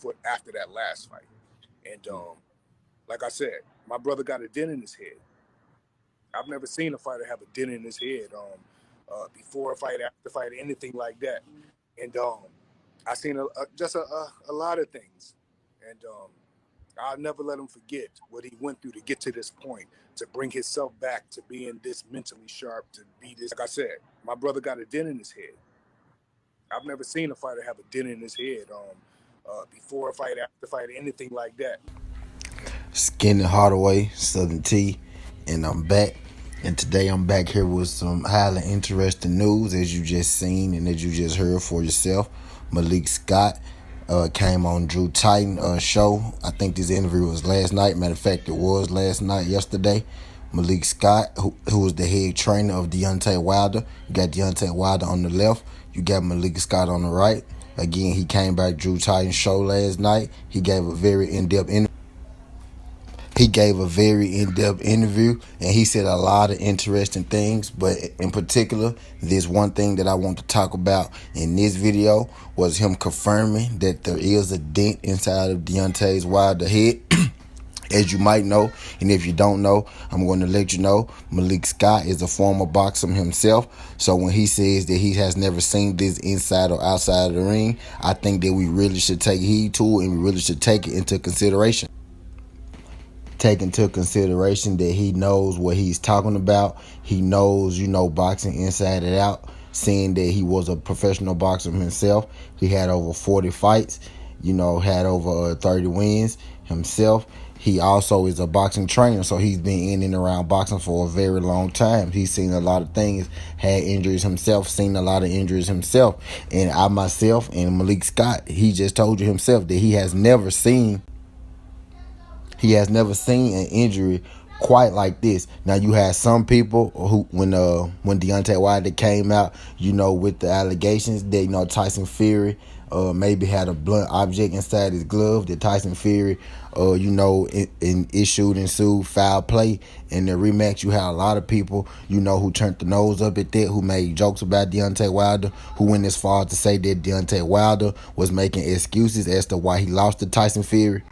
foot after that last fight. And like I said, my brother got a dent in his head. I've never seen a fighter have a dent in his head before a fight, after a fight, anything like that. And I seen just a lot of things. And I'll never let him forget what he went through to get to this point, to bring himself back to being this mentally sharp, to be this. Like I said, my brother got a dent in his head. I've never seen a fighter have a dent in his head before a fight, after a fight, anything like that. Skinny Hardaway, Southern T, and I'm back. And today I'm back here with some highly interesting news, as you just seen and as you just heard for yourself. Malik Scott came on Drew Titan show. I think this interview was last night. Matter of fact, it was yesterday. Malik Scott, who was the head trainer of Deontay Wilder. You got Deontay Wilder on the left. You got Malik Scott on the right. Again, he came back Drew Titan show last night. He gave a very in-depth interview. And he said a lot of interesting things, but in particular, this one thing that I want to talk about in this video was him confirming that there is a dent inside of Deontay Wilder's head. As you might know, and if you don't know, I'm going to let you know, Malik Scott is a former boxer himself. So when he says that he has never seen this inside or outside of the ring, I think that we really should take heed to it, and we really should take it into consideration. Take into consideration that he knows what he's talking about. He knows, boxing inside and out. Seeing that he was a professional boxer himself. He had over 40 fights, had over 30 wins himself. He also is a boxing trainer, so he's been in and around boxing for a very long time. He's seen a lot of things, had injuries himself, seen a lot of injuries himself. And I myself and Malik Scott, he just told you himself that he has never seen an injury quite like this. Now, you had some people who, when Deontay Wilder came out, with the allegations that, Tyson Fury maybe had a blunt object inside his glove, that Tyson Fury, ensued foul play in the rematch. You had a lot of people, who turned the nose up at that, who made jokes about Deontay Wilder, who went as far as to say that Deontay Wilder was making excuses as to why he lost to Tyson Fury.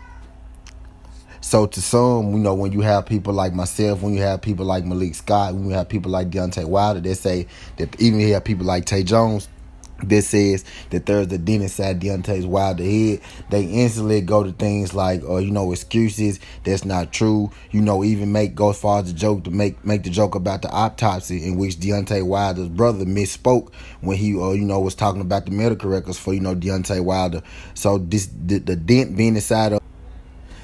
So to some, when you have people like myself, when you have people like Malik Scott, when you have people like Deontay Wilder, they say that, even you have people like Tay Jones that says that there's a dent inside Deontay Wilder's head, they instantly go to things like, excuses. That's not true. Even go as far as the joke to make the joke about the autopsy, in which Deontay Wilder's brother misspoke when he, was talking about the medical records for, Deontay Wilder. So the dent being inside of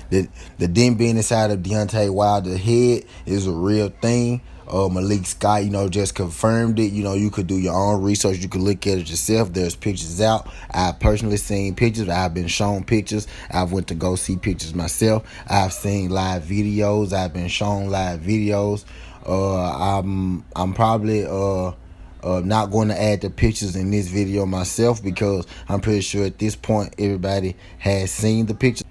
the dent being inside of Deontay Wilder's head is a real thing. Malik Scott, just confirmed it. You could do your own research. You could look at it yourself. There's pictures out. I've personally seen pictures. I've been shown pictures. I've went to go see pictures myself. I've seen live videos. I've been shown live videos. I'm probably not going to add the pictures in this video myself, because I'm pretty sure at this point everybody has seen the pictures.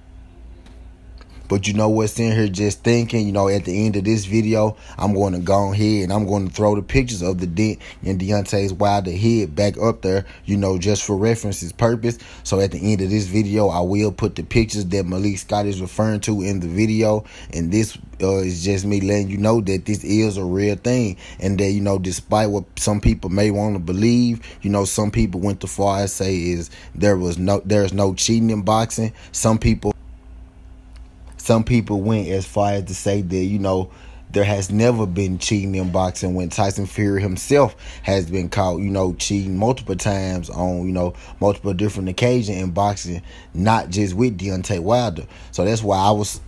But what's in here just thinking, at the end of this video, I'm going to go ahead and I'm going to throw the pictures of the dent in Deontay Wilder's head back up there, just for reference's purpose. So at the end of this video, I will put the pictures that Malik Scott is referring to in the video. And this is just me letting you know that this is a real thing. And that, despite what some people may want to believe, some people went too far as say is there's no cheating in boxing. Some people went as far as to say that, there has never been cheating in boxing, when Tyson Fury himself has been caught, cheating multiple times on, multiple different occasions in boxing, not just with Deontay Wilder. So that's why I was,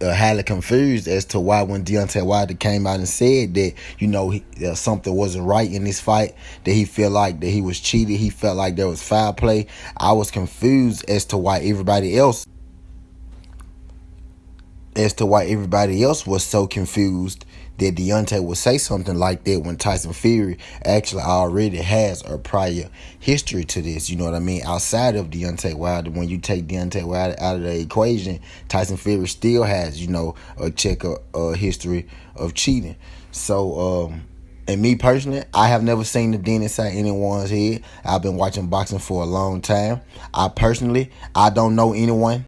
highly confused as to why, when Deontay Wilder came out and said that, something wasn't right in this fight, that he felt like that he was cheated, he felt like there was foul play. I was confused as to why everybody else was so confused that Deontay would say something like that, when Tyson Fury actually already has a prior history to this. You know what I mean? Outside of Deontay Wilder, when you take Deontay Wilder out of the equation, Tyson Fury still has, a check history of cheating. So And me personally, I have never seen the dent inside anyone's head. I've been watching boxing for a long time. I don't know anyone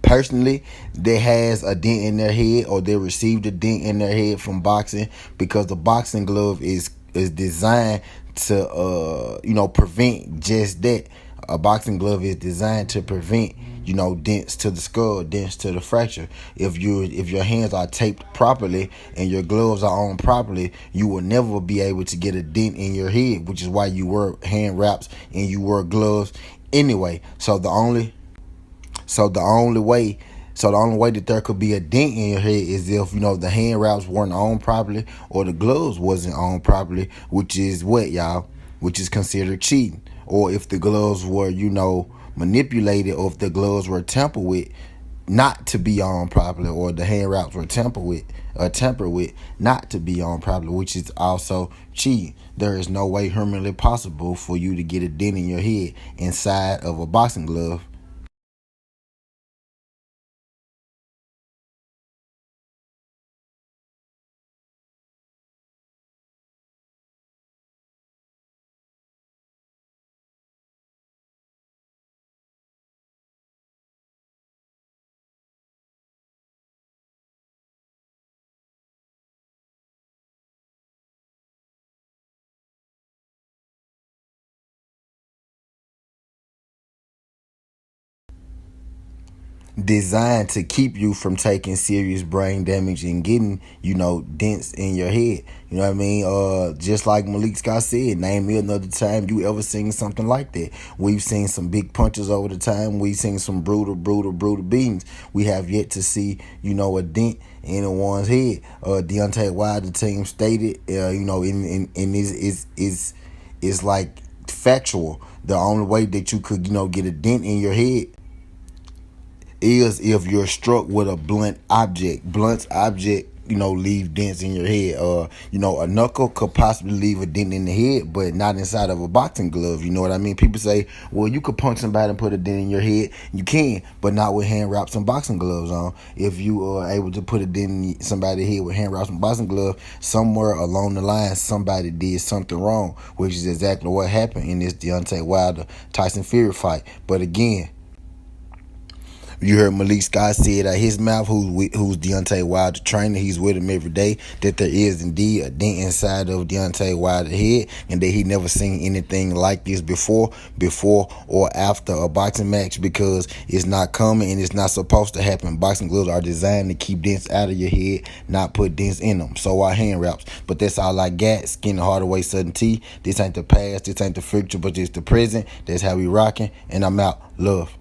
personally that has a dent in their head or they received a dent in their head from boxing, because the boxing glove is designed to prevent just that. A boxing glove is designed to prevent dents to the skull, dents to the fracture. If your hands are taped properly and your gloves are on properly, you will never be able to get a dent in your head, which is why you wear hand wraps and you wear gloves anyway. So the only way that there could be a dent in your head is if the hand wraps weren't on properly or the gloves wasn't on properly, which is what, y'all? Which is considered cheating. Or if the gloves were manipulated, or if the gloves were tampered with not to be on properly, or the hand wraps were tampered with not to be on properly, which is also cheating. There is no way humanly possible for you to get a dent in your head inside of a boxing glove. Designed to keep you from taking serious brain damage and getting, dents in your head. You know what I mean? Just like Malik Scott said, name me another time you ever seen something like that. We've seen some big punches over the time. We've seen some brutal beatings. We have yet to see, a dent in anyone's head. Deontay Wilder team stated, in is like factual. The only way that you could, get a dent in your head is if you're struck with a blunt object. Blunt object, leave dents in your head. A knuckle could possibly leave a dent in the head, but not inside of a boxing glove. You know what I mean? People say, well, you could punch somebody and put a dent in your head. You can, but not with hand wraps and boxing gloves on. If you are able to put a dent in somebody's head with hand wraps and boxing gloves, somewhere along the line, somebody did something wrong, which is exactly what happened in this Deontay Wilder Tyson Fury fight. But again, you heard Malik Scott say it out his mouth, who's Deontay Wilder trainer. He's with him every day, that there is indeed a dent inside of Deontay Wilder's head, and that he never seen anything like this before or after a boxing match, because it's not common and it's not supposed to happen. Boxing gloves are designed to keep dents out of your head, not put dents in them. So are hand wraps. But that's all I got. Skin the harder way, Sudden T. This ain't the past, this ain't the future, but it's the present. That's how we rocking, and I'm out. Love.